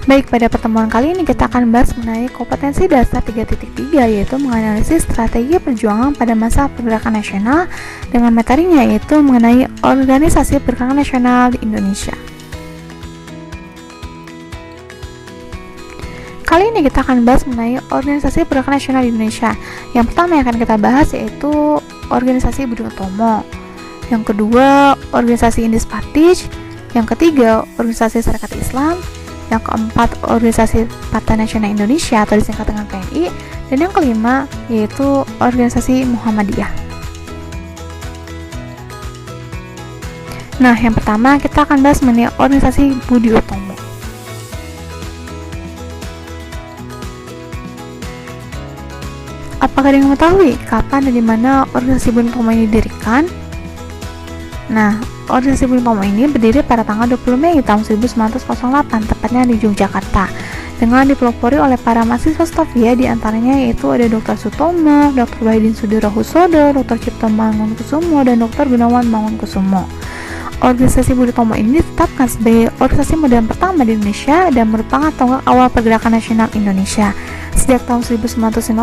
Baik, pada pertemuan kali ini kita akan bahas mengenai kompetensi dasar 3.3, yaitu menganalisis strategi perjuangan pada masa pergerakan nasional dengan materinya yaitu mengenai organisasi pergerakan nasional di Indonesia. Kali ini kita akan bahas mengenai organisasi pergerakan nasional di Indonesia. Yang pertama yang akan kita bahas yaitu organisasi Budi Utomo. Yang kedua, organisasi Indis Partij. Yang ketiga, organisasi Sarekat Islam. Yang keempat, organisasi Partai Nasional Indonesia atau disingkat dengan PNI. Dan yang kelima, yaitu organisasi Muhammadiyah. Nah, yang pertama kita akan bahas mengenai organisasi Budi Utomo. Apakah ada yang mengetahui kapan dan di mana organisasi Budi Utomo ini didirikan? Nah, organisasi Budi Utomo ini berdiri pada tanggal 20 Mei tahun 1908, tepatnya di Yogyakarta, dengan dipelopori oleh para mahasiswa Stovia, diantaranya yaitu ada Dr. Sutomo, Dr. Wahidin Sudirohusodo, Dr. Cipto Mangunkusumo, dan Dr. Gunawan Mangunkusumo. Organisasi Budi Utomo ini ditetapkan sebagai organisasi modern pertama di Indonesia dan merupakan tonggak awal pergerakan nasional Indonesia. Sejak tahun 1915,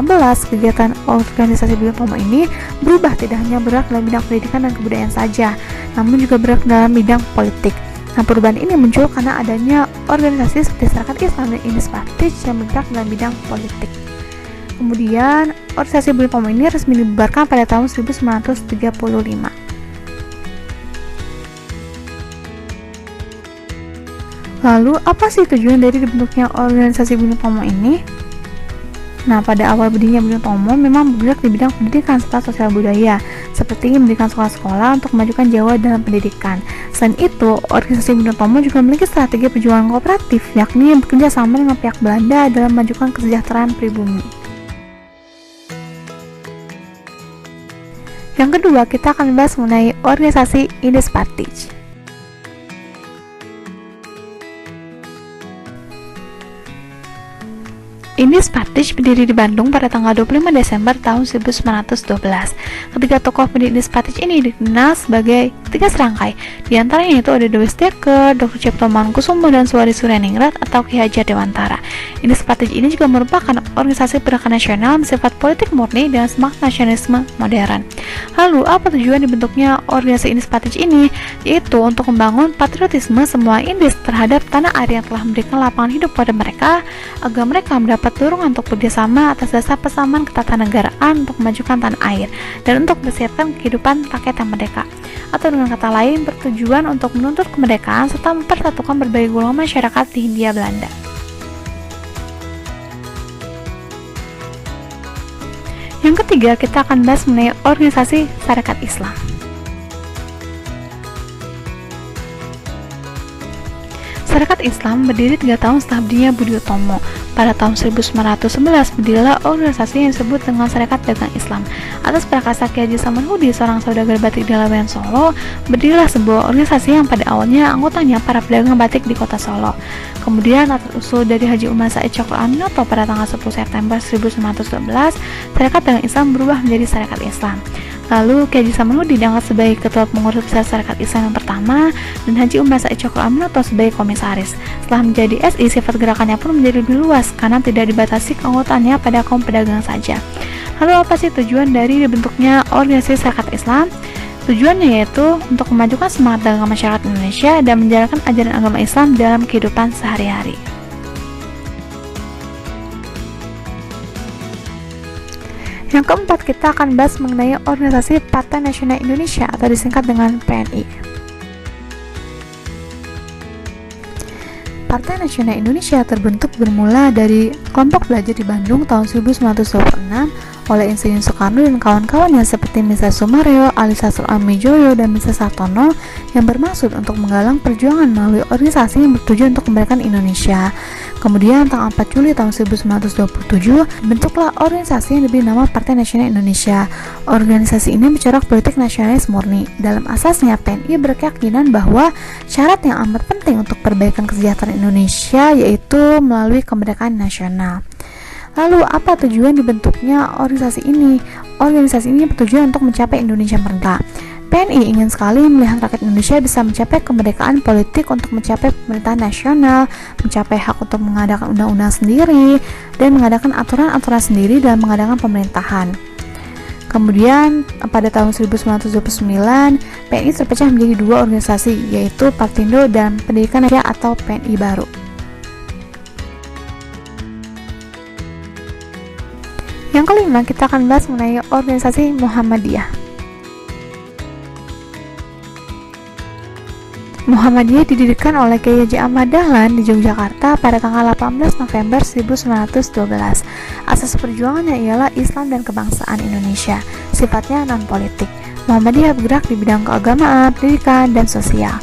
kegiatan organisasi Budi Utomo ini berubah, tidak hanya bergerak dalam bidang pendidikan dan kebudayaan saja, namun juga bergerak dalam bidang politik. Nah, perubahan ini muncul karena adanya organisasi seperti Sarekat Islam dan Indis Partij yang bergerak dalam bidang politik. Kemudian, organisasi Budi Utomo ini resmi dibubarkan pada tahun 1935. Lalu, apa sih tujuan dari dibentuknya organisasi Budi Utomo ini? Nah, pada awal berdirinya Budi Utomo memang bergerak di bidang pendidikan serta sosial budaya, seperti mendirikan sekolah-sekolah untuk memajukan Jawa dalam pendidikan. Selain itu, organisasi Budi Utomo juga memiliki strategi perjuangan kooperatif, yakni bekerja sama dengan pihak Belanda dalam memajukan kesejahteraan pribumi. Yang kedua, kita akan bahas mengenai organisasi Indis Partij. Indis Partij berdiri di Bandung pada tanggal 25 Desember tahun 1912. Ketiga tokoh pendiri Indis Partij ini dikenal sebagai tiga serangkai. Di antaranya itu ada Dewi Setiaker, Dr. Cipto Mangunkusumo, dan Suwari Suryaningrat atau Ki Hajar Dewantara. Indis Partij ini juga merupakan organisasi pergerakan nasional bersifat politik murni dengan semangat nasionalisme modern. Lalu, apa tujuan dibentuknya organisasi Indis Partij ini? Yaitu untuk membangun patriotisme semua Indis terhadap tanah air yang telah memberikan lapangan hidup pada mereka, agar mereka mendapat dorongan untuk bekerjasama atas dasar persamaan ketatanegaraan untuk memajukan tanah air dan untuk mempersiapkan kehidupan rakyat yang merdeka, atau dengan kata lain bertujuan untuk menuntut kemerdekaan serta mempersatukan berbagai golongan masyarakat di Hindia Belanda. Yang ketiga, kita akan bahas mengenai organisasi Sarekat Islam. Sarekat Islam berdiri 3 tahun setelah berdirinya Budi Utomo. Pada tahun 1911 berdirilah organisasi yang disebut dengan Sarekat Dagang Islam. Atas prakarsa Ki Haji Samanhudi, seorang saudagar batik di Laweyan Solo, berdirilah sebuah organisasi yang pada awalnya anggotanya para pedagang batik di kota Solo. Kemudian atas usul dari Haji Umar Said Cokro Aminoto pada tanggal 10 September 1912, Sarekat Dagang Islam berubah menjadi Sarekat Islam. Lalu Ki Haji Samanhudi diangkat sebagai ketua pengurus besar Sarekat Islam yang pertama dan Haji Umar Said Cokro Aminoto sebagai komisaris. Setelah menjadi SI, sifat gerakannya pun menjadi lebih luas karena tidak dibatasi keanggotaannya pada kaum pedagang saja. Lalu apa sih tujuan dari dibentuknya organisasi Sarekat Islam? Tujuannya yaitu untuk memajukan semangat dagang masyarakat Indonesia dan menjalankan ajaran agama Islam dalam kehidupan sehari-hari. Yang keempat, kita akan bahas mengenai organisasi Partai Nasional Indonesia atau disingkat dengan PNI. Partai Nasional Indonesia terbentuk bermula dari kelompok belajar di Bandung tahun 1926 oleh Insinyur Soekarno dan kawan-kawannya seperti Mr. Sumaryo, Ali Sastroamidjojo, dan Mr. Sartono yang bermaksud untuk menggalang perjuangan melalui organisasi yang bertujuan untuk kemerdekaan Indonesia. Kemudian tanggal 4 Juli tahun 1927 bentuklah organisasi yang diberi nama Partai Nasional Indonesia. Organisasi ini mencorak politik nasionalis murni. Dalam asasnya, PNI berkeyakinan bahwa syarat yang amat penting untuk perbaikan kesejahteraan Indonesia yaitu melalui kemerdekaan nasional. Lalu apa tujuan dibentuknya organisasi ini? Organisasi ini bertujuan untuk mencapai Indonesia merdeka. PNI ingin sekali melihat rakyat Indonesia bisa mencapai kemerdekaan politik untuk mencapai pemerintahan nasional, mencapai hak untuk mengadakan undang-undang sendiri, dan mengadakan aturan-aturan sendiri dalam mengadakan pemerintahan. Kemudian pada tahun 1929, PNI terpecah menjadi dua organisasi, yaitu Partindo dan Pendidikan Indonesia atau PNI baru. Yang kelima, kita akan bahas mengenai organisasi Muhammadiyah. Muhammadiyah didirikan oleh Kiai Haji Ahmad Dahlan di Yogyakarta pada tanggal 18 November 1912. Asas perjuangannya ialah Islam dan kebangsaan Indonesia, sifatnya non-politik. Muhammadiyah bergerak di bidang keagamaan, pendidikan, dan sosial.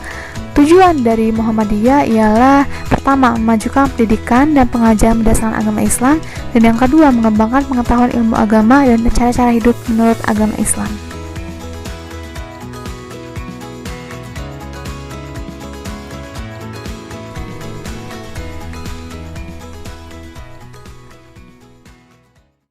Tujuan dari Muhammadiyah ialah pertama, memajukan pendidikan dan pengajaran berdasarkan agama Islam, dan yang kedua, mengembangkan pengetahuan ilmu agama dan cara-cara hidup menurut agama Islam.